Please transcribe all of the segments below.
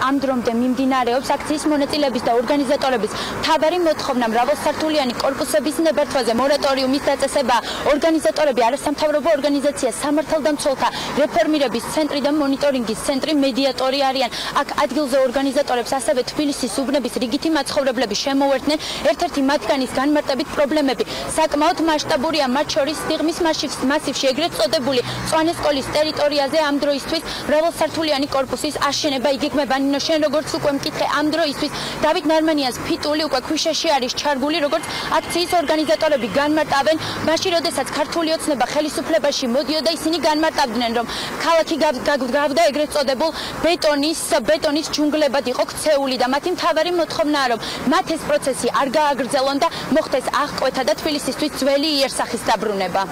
ამ დრომდე მიმდინარეობს აქციის მონაწილეების და ორგანიზატორების მთავარი მოთხოვნა მრავალსართულიანი კორპუსების ნებართვაზე მორატორიუმის დაწესება. ორგანიზატორები არასამთავრობო ორგანიზაცია სამართალდამცველთა რეფორმირების ცენტრი და მონიტორინგის ცენტრი მედიატორი არიან. აქ ადგილზე ორგანიზატორებს ასევე თბილისის უბნების რიგითი მაცხოვრებლები შემოუერთდნენ. ერთ-ერთი მათგანის განმარტებით პრობლემები საკმაოდ მასშტაბურია, მათ შორის სიღმის მასივში ეგრეთ წოდებული მწვანე სკოლის ტერიტორიაზე ამ დროისთვის მრავალსართულიანი კორპუსის აშენება იგეგმება. ნინო, შენ როგორც უკვე მკითხე, ამ დროისთვის დავით ნარმანიას ფიტული უკვე ქვიშაში არის ჩარგული, როგორც აქციის ორგანიზატორები განმარტავენ, მაშინ როდესაც ქართული ოცნება ხელისუფლებაში მოდიოდა, ისინი განმარტავდნენ, რომ ქალაქი გავდა ეგრეთ წოდებულ ბეტონის ჯუნგლებად იყო ქცეული და მათი მთავარი მოთხოვნაა, რომ მათ ეს პროცესი არ გააგრძელონ და მოხდეს აღკვეთა და თბილისისთვის ძველი იერსახის დაბრუნება.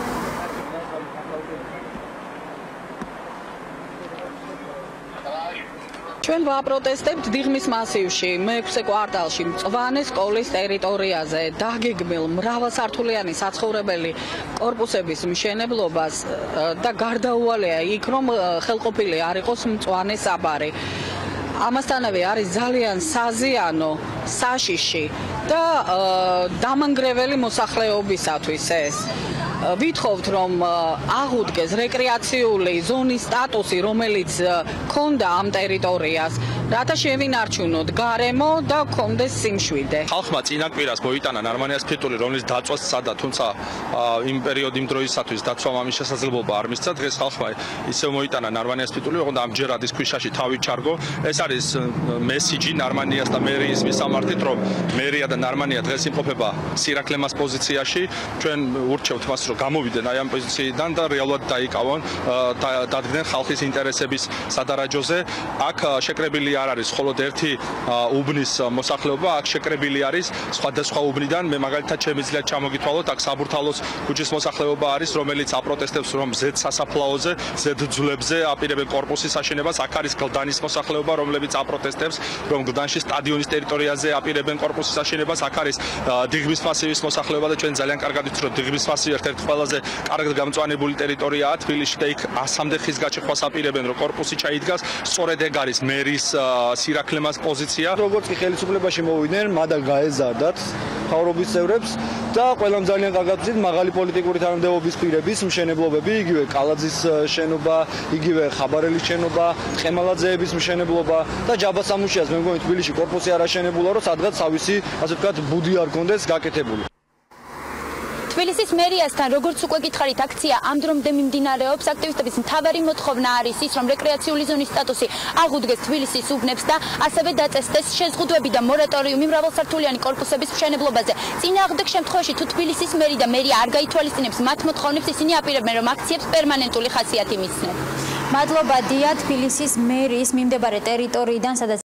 ჩვენ ვაპროტესტებთ დიღმის მასივში, მე-6 კვარტალში, მწვანე სკოლის ტერიტორიაზე დაგეგმილ მრავალსართულიანი საცხოვრებელი კორპუსების მშენებლობას და გარდაუვალია იქ, რომ ხელყოფილი არ იყოს მწვანე საბარი. ამასთანავე არის ძალიან საზიანო, საშიში და დამანგრეველი მოსახლეობისათვის ეს. ვითხოვთ, რომ აღუდგეს რეკრეაციული ზონის სტატუსი, რომელიც ჰქონდა ამ ტერიტორიას, რათა შევინარჩუნოთ გარემო და ჰქონდეს სიმშვიდე. ხალხმა წინაპირას მოიტანა ნარმანიას ფიტული, რომლის დაწვას სცადა, თუმცა იმ დროისათვის დაცვამ ამის შესაძლებლობა არ მისცა. დღეს ხალხმა ისევ მოიტანა ნარმანიას ფიტული, ოღონდ ამჯერად ის ქვიშაში თავი ჩარგო. ეს არის მესიჯი ნარმანიას და მერიის მისამართით, რომ მერია და ნარმანია დღეს იმყოფება სირაკლემას პოზიციაში. ჩვენ ურჩევთ მას, რომ გამოვიდნენ აი ამ პოზიციიდან და რეალურად დაიკავონ, დადგნენ ხალხის ინტერესების სადარაჯოზე. აქ შეკრებილი არ არის მხოლოდ ერთი უბნის მოსახლეობა, აქ შეკრებილი არის სხვადასხვა უბნიდან. მე მაგალითად შემიძლია ჩამოგითვალოთ, აქ საბურთალოს ქუჩის მოსახლეობა არის, რომელიც აპროტესტებს, რომ ზედ სასაფლაოზე, ზედ ძვლებზე აპირებენ კორპუსის აშენებას. აქ არის გლდანის მოსახლეობა, რომლებიც აპროტესტებს, რომ გლდანში სტადიონის ტერიტორიაზე აპირებენ კორპუსის აშენებას. აქ არის დიღმის მასივის მოსახლეობა და ჩვენ ძალიან კარგად ვიცით, რომ დიღმის მასივი ერთ-ერთი ყველაზე კარგად გამწვანებული ტერიტორიაა თბილისში და იქ 100-მდე ხის გაჩეხვას აპირებენ, რომ კორპუსი ჩაიდგას. სწორედ ეგ არის მერის სირაკლემას პოზიცია. როგორც კი ხელისუფლებაში მოვიდნენ, მადლ გაეზარდათ მთავრობის წევრებს და ყველამ ძალიან კარგად ვიცით მაღალი პოლიტიკური თანამდებობის პირების მშენებლობები, იგივე კალაძის შენობა, იგივე ხაბარელის შენობა, ყემალაძეების მშენებლობა და ჯაბასამუშიას მე მგონი თბილისში კორპუსი არ აშენებულა, რომ სადღაც თავისი, ასე ვთქვათ, ბუდი არ კონდეს გაკეთებული. თბილისის მერიასთან, როგორც უკვე გითხარით, აქცია ამ დრომდე მიმდინარეობს. აქტივისტების მთავარი მოთხოვნა არის ის, რომ რეკრეაციული ზონის სტატუსი აღუდგეს თბილისის უბნებს და ასევე დაწესდეს შეზღუდვები და მორატორიუმი მრავალსართულიანი კორპუსების მშენებლობაზე. წინააღმდეგ შემთხვევაში, თუ თბილისის მერი და მერია არ გაითვალისწინებს მათ მოთხოვნებს, ისინი აპირებენ, რომ აქციებს პერმანენტული ხასიათი მისცნეს. მადლობა დია, თბილისის მერის მიმდებარე ტერიტორიიდან, სადაც